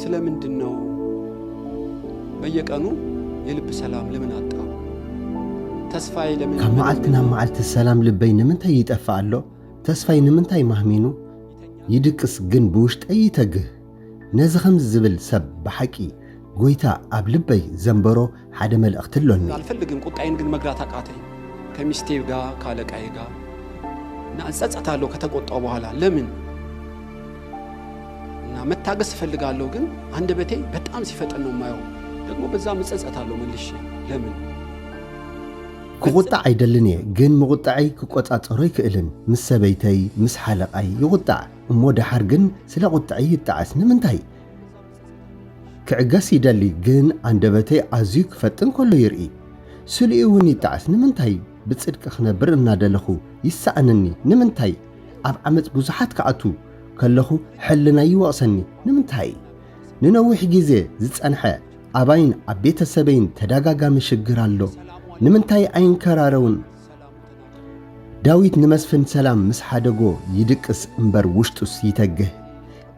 ስለምንድነው በየቀኑ የልብ ሰላም ለምን አጣ ተስፋዬ ለምን ከመዓልትና መዓልት ሰላም ልበይ ንምንታይ ይጠፋአሎ ተስፋይ ንምንታይ ማህሚኑ ይድቅስ ግን ብውሽጠይ ይተግህ ነዚ ከምዚ ዝብል ሰብ ብሓቂ ጎይታ ኣብ ልበይ ዘንበሮ ሓደ መልእኽቲ ኣሎኒ አልፈልግም ቁጣዬን ግን መግራት አቃተኝ ከሚስቴ ጋር ካለቃዬ ጋር እና እጸጸታለሁ ከተቆጣው በኋላ ለምን እና መታገስ ፈልጋለሁ ግን አንደበቴ በጣም ሲፈጠን ነው ማየው ደግሞ በዛ እጸጸታለሁ መልሼ ለምን ክቁጣ አይደልን ግን ምቁጣይ ክቆጻጸሮ ይክእልን ምስ ሰበይተይ ምስ ሓለቃይ ይቁጣዕ እሞ ደሓር ግን ስለ ቁጣይ ይጣዓስ ንምንታይ ክዕገስ ይደሊ ግን አንደበተይ ኣዝዩ ክፈጥን ከሎ ይርኢ ስልኡ እውን ይጣዓስ ንምንታይ ብጽድቂ ክነብር እናደለኹ ይሳኣነኒ ንምንታይ ኣብ ዓመፅ ብዙሓት ከኣቱ ከለኹ ሕልና ይወቕሰኒ ንምንታይ ንነዊሕ ግዜ ዝጸንሐ ኣባይን ኣብ ቤተሰበይን ተደጋጋሚ ሽግር ኣሎ ንምንታይ ኣይንከራረውን ዳዊት ንመስፍን ሰላም ምስ ሓደጎ ይድቅስ እምበር ውሽጡስ ይተግህ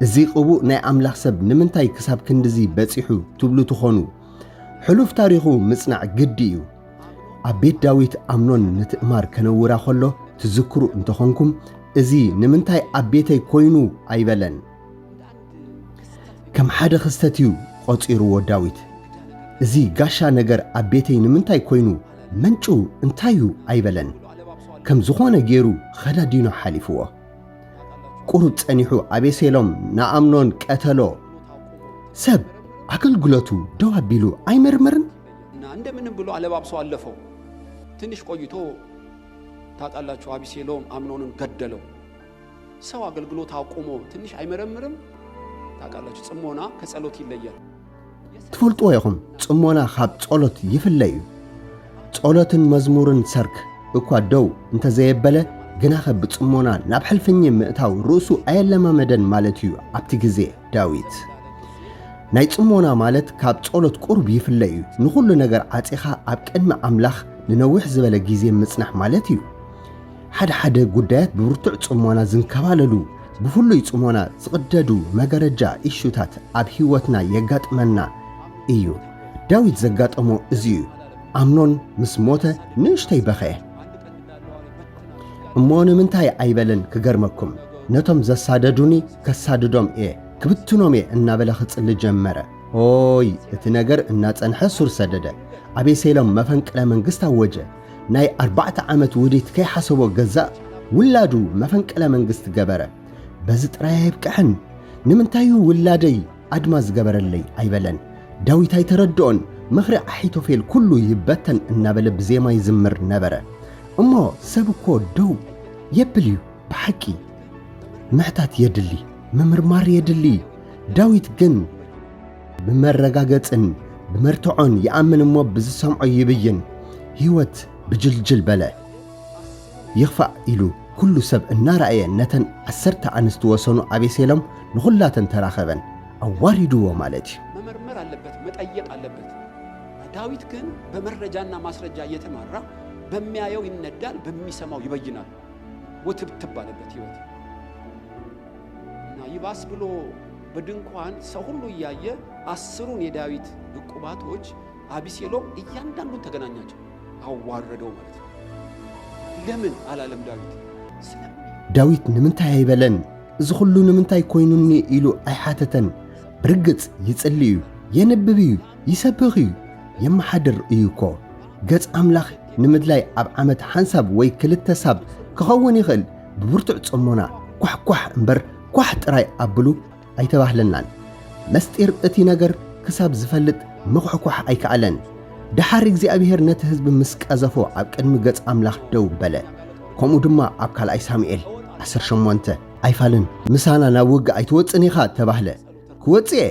እዚ ቅቡእ ናይ ኣምላኽ ሰብ ንምንታይ ክሳብ ክንድዚ በፂሑ ትብሉ ትኾኑ ሕሉፍ ታሪኹ ምጽናዕ ግዲ እዩ ኣብ ቤት ዳዊት ኣምኖን ንትእማር ከነውራ ከሎ ትዝክሩ እንተኾንኩም እዚ ንምንታይ ኣብ ቤተይ ኮይኑ ኣይበለን ከም ሓደ ክስተት እዩ ቆፂርዎ ዳዊት እዚ ጋሻ ነገር ኣብ ቤተይ ንምንታይ ኮይኑ መንጩ እንታዩ ኣይበለን ከም ዝኾነ ገይሩ ኸዳዲኖ ሓሊፍዎ ቁሩብ ጸኒሑ ኣቤሴሎም ንኣምኖን ቀተሎ ሰብ አገልግሎቱ ደው አቢሉ አይመርምርን እና እንደምንም ብሎ አለባብሶ አለፈው ትንሽ ቆይቶ ታጣላችሁ አቤሴሎም አምኖንን ገደለው ሰው አገልግሎት አቆሞ ትንሽ አይመረምርም ታጣላችሁ ጽሞና ከጸሎት ይለያል ትፈልጡ ይኹም ጽሞና ካብ ጸሎት ይፍለዩ ጸሎትን መዝሙርን ሰርክ እኳ ደው እንተ ዘየበለ ግና ኸብ ጽሞና ናብ ሕልፍኝ ምእታው ርእሱ አየለማመደን ማለት እዩ ኣብቲ ግዜ ዳዊት ናይ ጽሞና ማለት ካብ ጸሎት ቁርብ ይፍለዩ ንኹሉ ነገር ዓጺኻ ኣብ ቅድሚ ኣምላኽ ንነዊሕ ዝበለ ግዜ ምጽናሕ ማለት እዩ ሓደ ጉዳያት ብብርቱዕ ጽሞና ዝንከባለሉ ብፍሉይ ጽሞና ዝቕደዱ መገረጃ ኢሹታት ኣብ ህይወትና የጋጥመና እዩ ዳዊት ዘጋጠሞ እዚ እዩ ኣምኖን ምስ ሞተ ንእሽተይ በኸየ እሞ ንምንታይ ኣይበለን ክገርመኩም ነቶም ዘሳደዱኒ ከሳድዶም ክብትኖም እናበለ ክጽሊ ጀመረ ኦይ እቲ ነገር እናጸንሐ ሱር ሰደደ አቤሴሎም መፈንቅለ መንግስት አወጀ ናይ 4 ዓመት ውዲት ከይሓሰቦ ገዛእ ውላዱ መፈንቅለ መንግስት ገበረ በዚ ጥራይ ይብቅሕን ንምንታዩ ውላደይ ኣድማ ዝገበረለይ ኣይበለን ዳዊት ኣይተረድኦን ምኽሪ ኣሒቶፌል ኩሉ ይበተን እናበለ ብዜማ ይዝምር ነበረ እሞ ሰብ እኮ ደው የብል እዩ ብሓቂ ምሕታት የድሊ ምምርማር የድሊ ዳዊት ግን ብመረጋገጽን ብመርትዖን ይኣምን እሞ ብዝሰምዖ ይብይን ህይወት ብጅልጅል በለ ይኽፋእ ኢሉ ኩሉ ሰብ እናረአየ ነተን 10 አንስት ወሰኑ አቤሴሎም ንኹላተን ተራኸበን አዋሪድዎ ማለት እዩ መመርመር አለበት መጠየቅ አለበት ዳዊት ግን በመረጃና ማስረጃ እየተማራ በሚያየው ይነዳል በሚሰማው ይበይናል ወትብትብ አለበት ህይወት እና ይባስ ብሎ በድንኳን ሰው ሁሉ ያየ 10ን የዳዊት ዕቁባቶች አቤሴሎም እያንዳንዱን ተገናኛቸው አዋረደው ማለት ነው ለምን አላለም ዳዊት ንምንታይ አይበለን እዚ ሁሉ ንምንታይ ኮይኑኒ ኢሉ አይሓተተን ብርግጽ ይጽልዩ የነብብዩ ይሰብኽዩ የማሐድር እዩኮ ገጽ አምላኽ ንምድላይ ኣብ ዓመት ሓንሳብ ወይ ክልተ ሳብ ክኸውን ይኽእል ብብርቱዕ ጽሞና ኳሕ እምበር ኳሕ ጥራይ ኣብሉ ኣይተባህለናን መስጢር እቲ ነገር ክሳብ ዝፈልጥ ምኹሕኳሕ ኣይከኣለን ድሓር እግዚኣብሔር ነቲ ህዝቢ ምስ ቀዘፎ ኣብ ቅድሚ ገጽ ኣምላኽ ደው በለ ከምኡ ድማ ኣብ ካልኣይ ሳሙኤል 18 ኣይፋልን ምሳና ናብ ውግእ ኣይትወፅን ኢኻ ተባህለ ክወፅእ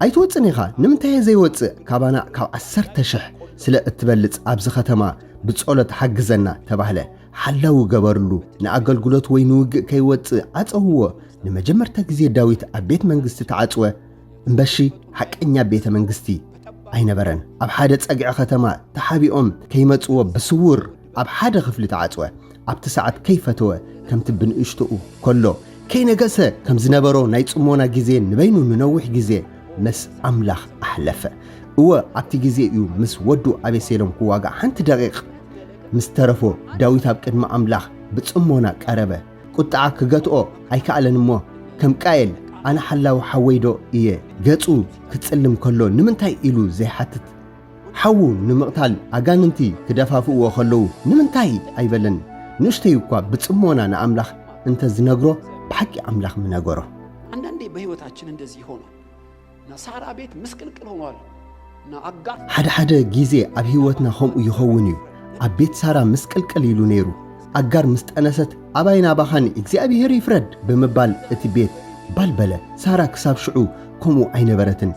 ኣይትወፅን ኢኻ ንምንታይ ዘይወፅእ ካባና ካብ 10,000 ስለ እትበልጽ ኣብዚ ከተማ ብጸሎት ሓግዘና ተባህለ ሓላው ገበርሉ ንኣገልግሎት ወይ ንውግእ ከይወፅእ ኣፀውዎ ንመጀመርታ ግዜ ዳዊት ኣብ ቤት መንግስቲ ተዓጽወ እምበሺ ሓቀኛ ቤተ መንግስቲ ኣይነበረን ኣብ ሓደ ጸግዒ ከተማ ተሓቢኦም ከይመጽዎ ብስውር ኣብ ሓደ ክፍሊ ተዓጽወ ኣብቲ ሰዓት ከይፈተወ ከምቲ ብንእሽትኡ ከሎ ከይነገሰ ከም ዝነበሮ ናይ ጽሞና ግዜ ንበይኑ ንነዊሕ ግዜ ምስ ኣምላኽ ኣሕለፈ እወ ኣብቲ ግዜ እዩ ምስ ወዱ ኣቤሴሎም ክዋጋዕ ሓንቲ ደቂቕ ምስ ተረፎ ዳዊት ኣብ ቅድሚ ኣምላኽ ብጽሞና ቀረበ ቁጣዓ ክገትኦ ኣይከኣለን እሞ ከም ቃየል ኣነ ሓላዊ ሓወይዶ እየ ገጹ ክጽልም ከሎ ንምንታይ ኢሉ ዘይሓትት ሓዉ ንምቕታል ኣጋንንቲ ክደፋፍእዎ ከለዉ ንምንታይ ኣይበለን ንእሽተይ እኳ ብጽሞና ንኣምላኽ እንተ ዝነግሮ ብሓቂ ኣምላኽ ምነገሮ አንዳንዴ በህይወታችን እንደዚህ ሆኗል እና ሳራ ቤት ምስቅልቅል ሆኗል እና አጋር ሓደ ጊዜ ኣብ ህይወትና ከምኡ ይኸውን እዩ ኣብ ቤት ሳራ ምስቅልቅል ኢሉ ነይሩ ኣጋር ምስ ጠነሰት ኣባይና ባኻን እግዚአብሔር ይፍረድ ብምባል እቲ ቤት ባልበለ ሳራ ክሳብ ሽዑ ከምኡ ኣይነበረትን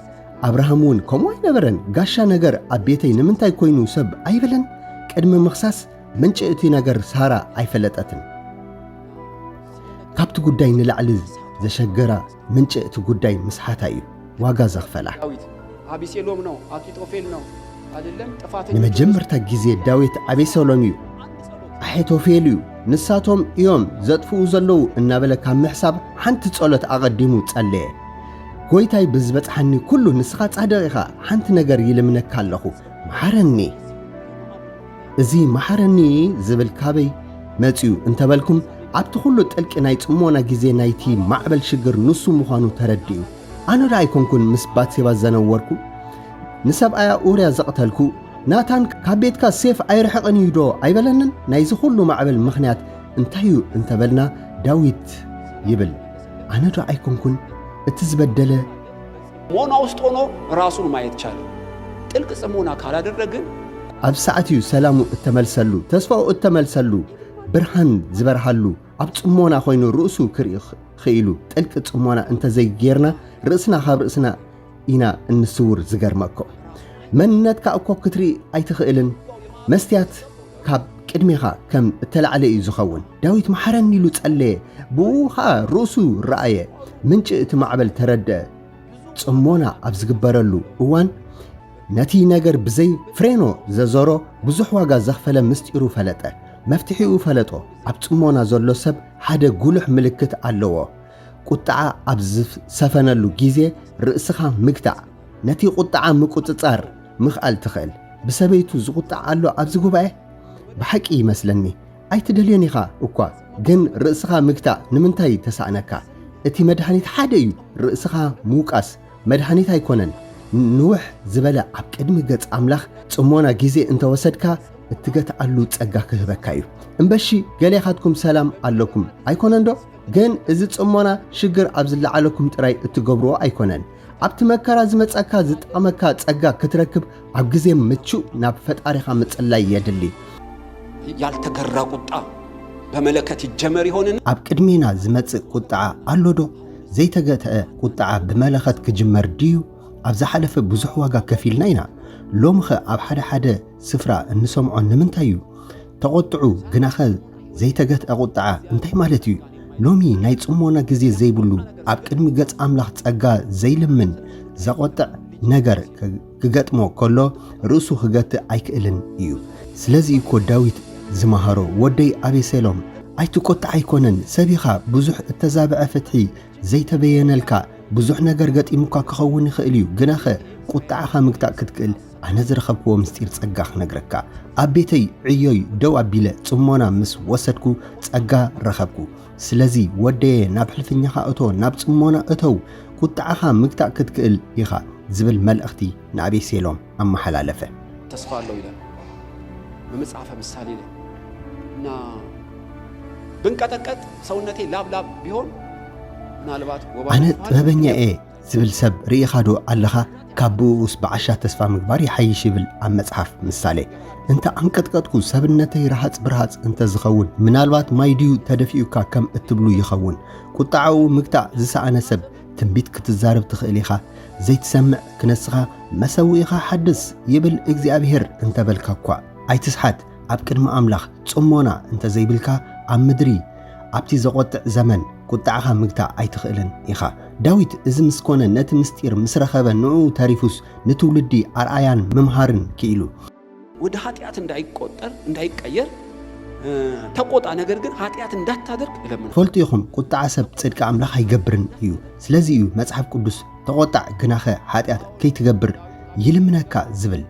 አብርሃም እውን ከምኡ ኣይነበረን ጋሻ ነገር ኣብ ቤተይ ንምንታይ ኮይኑ ሰብ ኣይበለን ቅድሚ ምኽሳስ ምንጭ እቲ ነገር ሳራ ኣይፈለጠትን ካብቲ ጉዳይ ንላዕሊ ዘሸገራ ምንጭ እቲ ጉዳይ ምስሓታ እዩ ዋጋ ዘኽፈላ ዳዊት አቤሴሎም ነው አኪጦፌል ነው አይደለም ጥፋተኛ ንመጀመርታ ጊዜ ዳዊት አቤሴሎም እዩ ኣሒቶፌል እዩ ንሳቶም እዮም ዘጥፍኡ ዘለዉ እናበለ ካብ ምሕሳብ ሓንቲ ጸሎት ኣቐዲሙ ጸለየ ጎይታይ ብዝበጽሓኒ ኩሉ ንስኻ ጻድቕ ኢኻ ሓንቲ ነገር ይልምነካ ኣለኹ መሓረኒ እዚ መሓረኒ ዝብል ካበይ መጺኡ እንተበልኩም ኣብቲ ኩሉ ጥልቂ ናይ ጽሞና ግዜ ናይቲ ማዕበል ሽግር ንሱ ምዃኑ ተረዲኡ ኣነ ዶ ኣይኮንኩን ምስ ባትሴባ ዘነወርኩ ንሰብኣያ ኡርያ ዘቕተልኩ ናታን ካብ ቤትካ ሴፍ ኣይርሕቕን እዩ ዶ ኣይበለንን ናይዚ ኩሉ ማዕበል ምኽንያት እንታይ እዩ እንተበልና ዳዊት ይብል ኣነ ዶ ኣይኮንኩን እቲ ዝበደለ ሞና ውስጥ ሆኖ ራሱን ማየት ቻለ ጥልቅ ጽሞና ካላደረግን ኣብ ሰዓት እዩ ሰላሙ እተመልሰሉ ተስፋው እተመልሰሉ ብርሃን ዝበርሃሉ ኣብ ጽሞና ኮይኑ ርእሱ ክርኢ ኽኢሉ ጥልቂ ጽሞና እንተዘይጌርና ርእስና ካብ ርእስና ኢና እንስውር ዝገርመኮ መንነትካ እኮ ክትርኢ ኣይትኽእልን መስትያት ካብ ቅድሚኻ ከም እተላዕለ እዩ ዝኸውን ዳዊት መሓረኒ ኢሉ ጸለየ ብኡ ኸዓ ርእሱ ረኣየ ምንጭ እቲ ማዕበል ተረድአ ጽሞና ኣብ ዝግበረሉ እዋን ነቲ ነገር ብዘይ ፍሬኖ ዘዞሮ ብዙሕ ዋጋ ዘኽፈለ ምስጢሩ ፈለጠ መፍትሒኡ ፈለጦ ኣብ ጽሞና ዘሎ ሰብ ሓደ ጉልሕ ምልክት ኣለዎ ቁጣዓ ኣብ ዝሰፈነሉ ጊዜ ርእስኻ ምግታዕ ነቲ ቁጣዓ ምቁጽጻር ምኽኣል ትኽእል ብሰበይቱ ዝቁጣዕ ኣሎ ኣብዚ ጉባኤ ብሓቂ ይመስለኒ ኣይትደልዮን ኢኻ እኳ ግን ርእስኻ ምግታዕ ንምንታይ ተሳእነካ እቲ መድኃኒት ሓደ እዩ ርእስኻ ምውቃስ መድኃኒት ኣይኮነን ንውሕ ዝበለ ኣብ ቅድሚ ገጽ ኣምላኽ ጽሞና ጊዜ እንተወሰድካ እትገትዓሉ ጸጋ ክህበካ እዩ እምበሺ ገሌኻትኩም ሰላም ኣለኩም ኣይኮነን ዶ ግን እዚ ጽሞና ሽግር ኣብ ዝለዓለኩም ጥራይ እትገብርዎ ኣይኮነን ኣብቲ መከራ ዝመጸካ ዝጣመካ ጸጋ ክትረክብ ኣብ ግዜ ምቹእ ናብ ፈጣሪኻ ምጽላይ የድሊ ያልተገራ ቁጣ በመለከት ይጀመር ይሆንን ኣብ ቅድሚና ዝመጽእ ቁጣዓ ኣሎ ዶ ዘይተገተአ ቁጣዓ ብመለኸት ክጅመር ድዩ ኣብ ዝሓለፈ ብዙሕ ዋጋ ከፊልና ኢና ሎምኸ ኣብ ሓደ ስፍራ እንሰምዖ ንምንታይ እዩ ተቆጥዑ ግናኸ ዘይተገተአ ቁጣዓ እንታይ ማለት እዩ ሎሚ ናይ ጽሞና ግዜ ዘይብሉ ኣብ ቅድሚ ገጽ ኣምላኽ ጸጋ ዘይልምን ዘቆጥዕ ነገር ክገጥሞ ከሎ ርእሱ ክገትእ ኣይክእልን እዩ ስለዚ እኮ ዳዊት ዝመሃሮ ወደይ አቤሴሎም ኣይትቆጣዕ ኣይኮነን ሰቢኻ ብዙሕ እተዛብዐ ፍትሒ ዘይተበየነልካ ብዙሕ ነገር ገጢሙካ ክኸውን ይኽእል እዩ ግናኸ ቁጣዕኻ ምግታእ ክትክእል ኣነ ዝረኸብክዎ ምስጢር ጸጋ ክነግረካ ኣብ ቤተይ ዕዮይ ደው ኣቢለ ጽሞና ምስ ወሰድኩ ጸጋ ረኸብኩ ስለዚ ወደየ ናብ ሕልፍኛኻ እቶ ናብ ጽሞና እተው ቁጣዕኻ ምግታእ ክትክእል ኢኻ ዝብል መልእኽቲ ንአቤሴሎም ኣመሓላለፈ ተስፋ አለው ይላል በመጽሐፈ ምሳሌ ላይ እና ብንቀጠቀጥ ሰውነቴ ላብላብ ቢሆን ምናልባት ኣነ ጥበበኛ እየ ዝብል ሰብ ርኢኻዶ ኣለኻ ካብ ብኡስ ብዓሻ ተስፋ ምግባር ይሓይሽ ይብል ኣብ መጽሓፍ ምሳሌ እንተ ኣንቀጥቀጥኩ ሰብነተይ ረሃጽ ብርሃጽ እንተ ዝኸውን ምናልባት ማይ ድዩ ተደፊኡካ ከም እትብሉ ይኸውን ቁጣዓኡ ምግታእ ዝሰኣነ ሰብ ትንቢት ክትዛረብ ትኽእል ኢኻ ዘይትሰምዕ ክነስኻ መሰዊኢኻ ሓድስ ይብል እግዚኣብሔር እንተበልካ እኳ ኣይትስሓት ኣብ ቅድሚ ኣምላኽ ጽሞና እንተ ዘይብልካ ኣብ ምድሪ ኣብቲ ዘቆጥዕ ዘመን ቁጣዕኻ ምግታእ ኣይትኽእልን ኢኻ ዳዊት እዚ ምስኮነ ነቲ ምስጢር ምስ ረኸበ ንዑ ተሪፉስ ንትውልዲ ኣርኣያን ምምሃርን ክኢሉ ወደ ኃጢአት እንዳይቆጠር እንዳይቀየር ተቆጣ ነገር ግን ኃጢአት እንዳታደርግ ይለምናል ፈልጥይኹም ቁጣዕ ሰብ ጽድቂ ኣምላኽ ኣይገብርን እዩ ስለዚ እዩ መጽሓፍ ቅዱስ ተቆጣዕ ግናኸ ኃጢአት ከይትገብር ይልምነካ ዝብል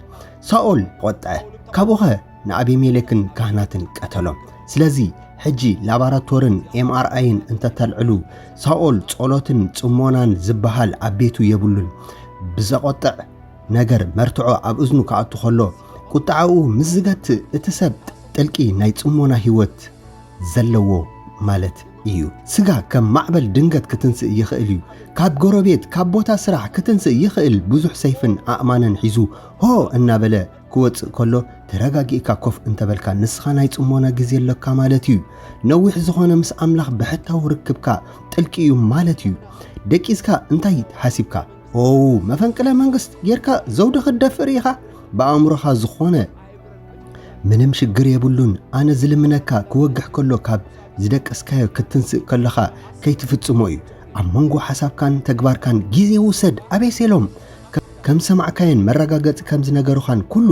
ሳኦል ቆጣዐ ካብኡኸ ንአቤሜሌክን ካህናትን ቀተሎም ስለዚ ሕጂ ላቦራቶርን ኤምአርአይን እንተተልዕሉ ሳኦል ጸሎትን ጽሞናን ዝበሃል ኣብ ቤቱ የብሉን ብዘቆጥዕ ነገር መርትዖ ኣብ እዝኑ ከኣቱ ኸሎ ቁጣዓኡ ምዝገት እቲ ሰብ ጥልቂ ናይ ጽሞና ህይወት ዘለዎ ማለት እዩ ስጋ ከም ማዕበል ድንገት ክትንስእ ይኽእል እዩ ካብ ጎረቤት ካብ ቦታ ስራሕ ክትንስእ ይኽእል ብዙሕ ሰይፍን ኣእማንን ሒዙ ሆ እናበለ ክወፅእ ከሎ ተረጋጊእካ ኮፍ እንተበልካ ንስኻ ናይ ጽሞና ግዜ ኣለካ ማለት እዩ ነዊሕ ዝኾነ ምስ ኣምላኽ ብሕታው ርክብካ ጥልቂ እዩ ማለት እዩ ደቂስካ እንታይ ሓሲብካ መፈንቅለ መንግስት ጌርካ ዘውዲ ክደፍር ኢኻ በኣእምሮኻ ዝኾነ ምንም ሽግር የብሉን ኣነ ዝልምነካ ክወግሕ ከሎ ካብ ዝደቀስካዮ ክትንስእ ከለኻ ከይትፍጽሞ እዩ ኣብ መንጎ ሓሳብካን ተግባርካን ግዜ ውሰድ ኣቤሴሎም ከም ሰማዕካየን መረጋገጽ ከም ዝነገሩኻን ኩሉ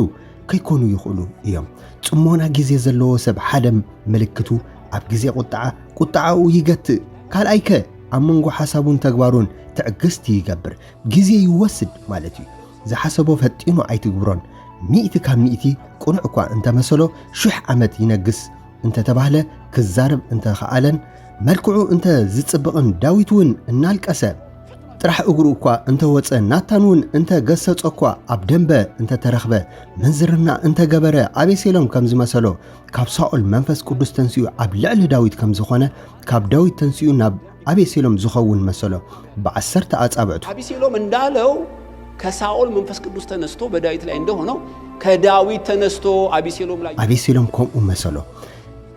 ከይኮኑ ይኽእሉ እዮም ጽሞና ግዜ ዘለዎ ሰብ ሓደ ምልክቱ ኣብ ግዜ ቁጣዓኡ ይገትእ ካልኣይከ ኣብ መንጎ ሓሳቡን ተግባሩን ትዕግስቲ ይገብር ግዜ ይወስድ ማለት እዩ ዝሓሰቦ ፈጢኑ ኣይትግብሮን 100 ካብ 100 ቁኑዕ እኳ እንተመሰሎ 1000 ዓመት ይነግስ እንተተባህለ ክዛረብ እንተኸኣለን መልክዑ እንተ ዝጽብቕን ዳዊት እውን እናልቀሰ ጥራሕ እግሩ እኳ እንተወፀ ናታን እውን እንተ ገሰጾ እኳ ኣብ ደንበ እንተተረኽበ መንዝርና እንተገበረ ኣቤሴሎም ከም ዝመሰሎ ካብ ሳኦል መንፈስ ቅዱስ ተንስኡ ኣብ ልዕሊ ዳዊት ከም ዝኾነ ካብ ዳዊት ተንስኡ ናብ አቤሴሎም ዝኸውን መሰሎ በ10 አጻብዕቱ አቤሴሎም እንዳለው ከሳኦል መንፈስ ቅዱስ ተነስቶ በዳዊት ላይ እንደሆነው ከዳዊት ተነስቶ አቤሴሎም ከምኡ መሰሎ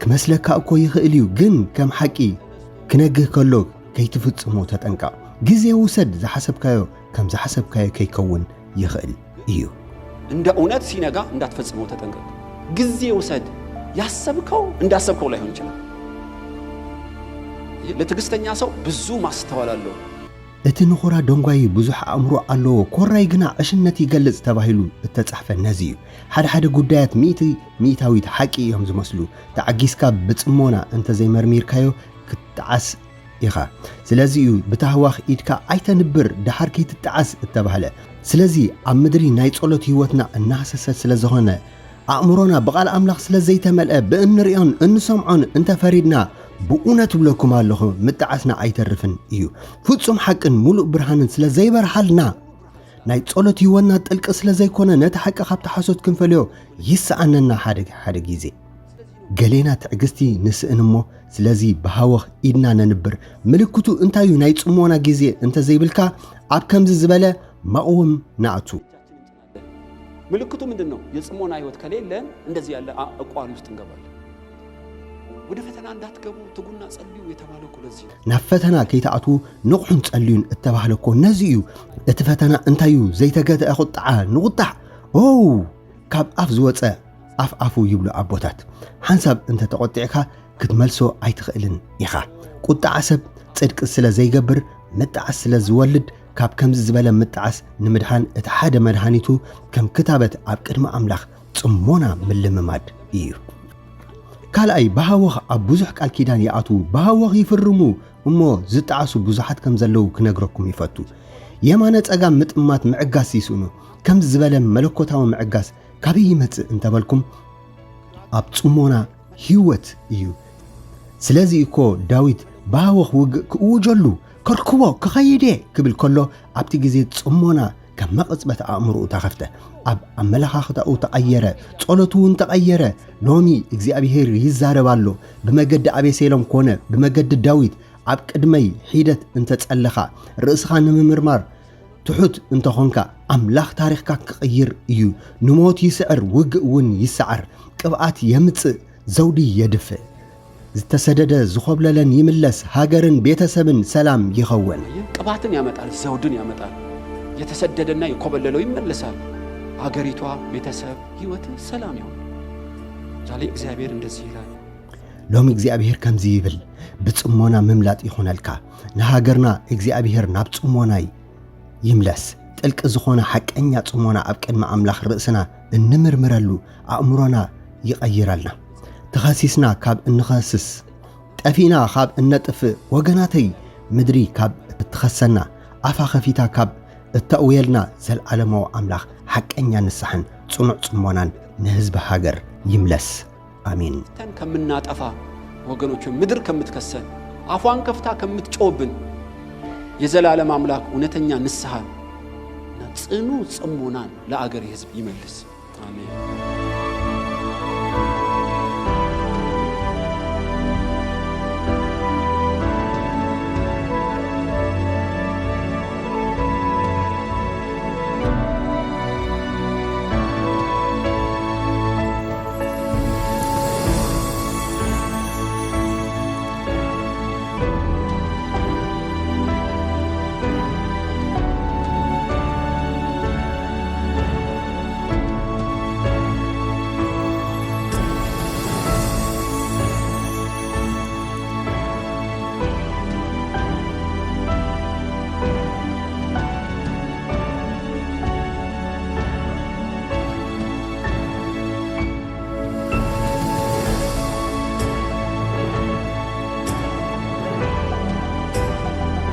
ክመስለካ እኮ ይኽእል እዩ ግን ከም ሓቂ ክነግህ ከሎ ከይትፍጽሞ ተጠንቀቕ ግዜ ውሰድ ዝሓሰብካዮ ከም ዝሓሰብካዮ ከይከውን ይኽእል እዩ እንደ እውነት ሲነጋ እንዳትፈጽሞ ተጠንቀቕ ግዜ ውሰድ ያሰብከው እንዳሰብከው ላይሆን ይችላል ለትግስተኛ ሰው ብዙ ማስተዋል አለው እቲ ንኹራ ደንጓይ ብዙሕ አእምሮ አለው ኮራይ ግና ዕሽነት ይገልጽ ተባሂሉ እተጻሕፈ ነዚ እዩ ሓደ ጉዳያት ሚእታዊት ሓቂ እዮም ዝመስሉ ተዓጊስካ ብጽሞና እንተ ዘይመርሚርካዮ ክትዓስ ኢኻ ስለዚ እዩ ብታህዋኽ ኢድካ ኣይተንብር ድሓር ከይትጣዓስ እተባህለ ስለዚ ኣብ ምድሪ ናይ ጸሎት ህይወትና እናሰሰ ስለዝኾነ ኣእምሮና ብቓል ኣምላኽ ስለዘይተመልአ ብእንሪኦን እንሰምዖን እንተፈሪድና ብእውነት ብለኩም ኣለኹ ምጣዓስና ኣይተርፍን እዩ ፍጹም ሓቅን ሙሉእ ብርሃንን ስለዘይበርሃልና ናይ ጸሎት ህይወትና ጥልቂ ስለዘይኮነ ነቲ ሓቂ ካብቲ ሓሶት ክንፈልዮ ይስኣነና ሓደ ግዜ ገሌና ትዕግስቲ ንስእን እሞ ስለዚ ብሃወኽ ኢድና ነንብር ምልክቱ እንታይ ናይ ጽሞና ግዜ እንተ ዘይብልካ ኣብ ከምዚ ዝበለ መቕወም ናእቱ ምልክቱ ምንድነው የጽሞና ህይወት ከሌለን እንደዚህ ያለ አቋም ውስጥ እንገባለን ወደ ፈተና እንዳትገቡ ትጉና ጸልዩ የተባለኩ ለዚህ ናብ ፈተና ከይተኣቱ ንቑሕን ጸልዩን እተባህለኮ ነዚ እዩ እቲ ፈተና እንታዩ ዘይተገተአ ቁጣዓ ንቁጣዕ ካብ ኣፍ ዝወፀ ኣፍ ይብሉ ኣቦታት ሓንሳብ እንተ ተቆጢዕካ ክትመልሶ ኣይትኽእልን ኢኻ ቁጣዓ ሰብ ጽድቂ ስለ ዘይገብር ምጣዓስ ስለ ዝወልድ ካብ ከምዚ ዝበለ ምጣዓስ ንምድሓን እቲ ሓደ መድሃኒቱ ከም ክታበት ኣብ ቅድሚ ኣምላኽ ጽሞና ምልምማድ እዩ ካልኣይ ባሃወኽ ኣብ ብዙሕ ቃል ኪዳን ይኣቱ ባሃወኽ ይፍርሙ እሞ ዝጣዓሱ ብዙሓት ከም ዘለው ክነግረኩም ይፈቱ የማነ ጸጋም ምጥማት ምዕጋስ ይስኑ ከም ዝበለ መለኮታዊ ምዕጋስ ካበይ ይመጽእ እንተበልኩም ኣብ ጽሞና ህይወት እዩ ስለዚ እኮ ዳዊት ባሃወኽ ውግእ ክውጀሉ ከርክቦ ክኸይደ ክብል ከሎ ኣብቲ ግዜ ጽሞና ከም መቕጽበት ኣእምሮኡ ተኸፍተ ኣብ ኣመለኻኽታኡ ተቐየረ ጸሎቱ እውን ተቐየረ ሎሚ እግዚአብሔር ይዛረባሎ ብመገዲ አቤሴሎም ኮነ ብመገዲ ዳዊት ኣብ ቅድመይ ሒደት እንተጸለኻ ርእስኻ ንምምርማር ትሑት እንተኾንካ ኣምላኽ ታሪኽካ ክቕይር እዩ ንሞት ይስዕር ውግእ እውን ይስዓር ቅብኣት የምጽእ ዘውዲ የድፍእ ዝተሰደደ ዝኸብለለን ይምለስ ሃገርን ቤተሰብን ሰላም ይኸውን ቅብኣትን ያመጣል ዘውድን ያመጣል የተሰደደና የኮበለለው ይመለሳል ሀገሪቷ ቤተሰብ ህይወት ሰላም ይሆን ዛሬ እግዚአብሔር እንደዚህ ይላል ሎሚ እግዚአብሔር ከምዚ ይብል ብጽሞና መምላጥ ይሆነልካ ንሃገርና እግዚአብሔር ናብ ጽሞናይ ይምለስ ጥልቅ ዝኾነ ሓቀኛ ጽሞና ኣብ ቅድሚ ኣምላኽ ርእስና እንምርምረሉ ኣእምሮና ይቐይረልና ተኸሲስና ካብ እንኸስስ ጠፊና ካብ እነጥፍ ወገናተይ ምድሪ ካብ እትኸሰና ኣፋ ኸፊታ ካብ እተእውየልና ዘለዓለማዊ ኣምላኽ ሓቀኛ ንስሐን ጽኑዕ ጽሞናን ንህዝቢ ሃገር ይምለስ አሜን። ተን ከምናጠፋ ወገኖች ምድር ከምትከሰን አፏን ከፍታ ከምትጮብን የዘላለም አምላክ እውነተኛ ንስሐን ጽኑ ጽሞናን ለአገር ህዝብ ይመልስ አሜን።